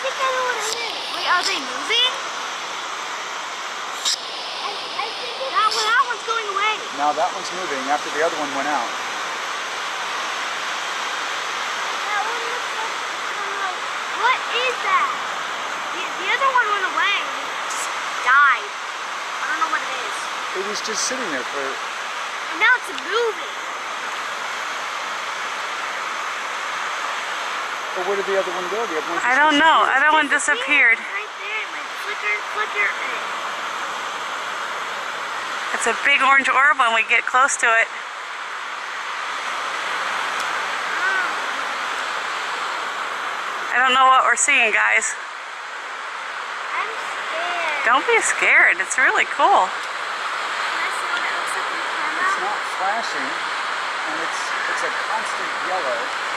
think I know what it is. Wait, are they moving? I think it's... that one's going away. Now that one's moving after the other one went out. That one looks like... What is that? The other one went away. It just died. I don't know what it is. It was just sitting there for... And now it's moving. But where did the other one go? The other one I don't know. The other one disappeared. Right there, like flicker. It's a big orange orb when we get close to it. I don't know what we're seeing, guys. I'm scared. Don't be scared. It's really cool. Can I see what it looks like in the camera? It's not flashing, and it's a constant yellow.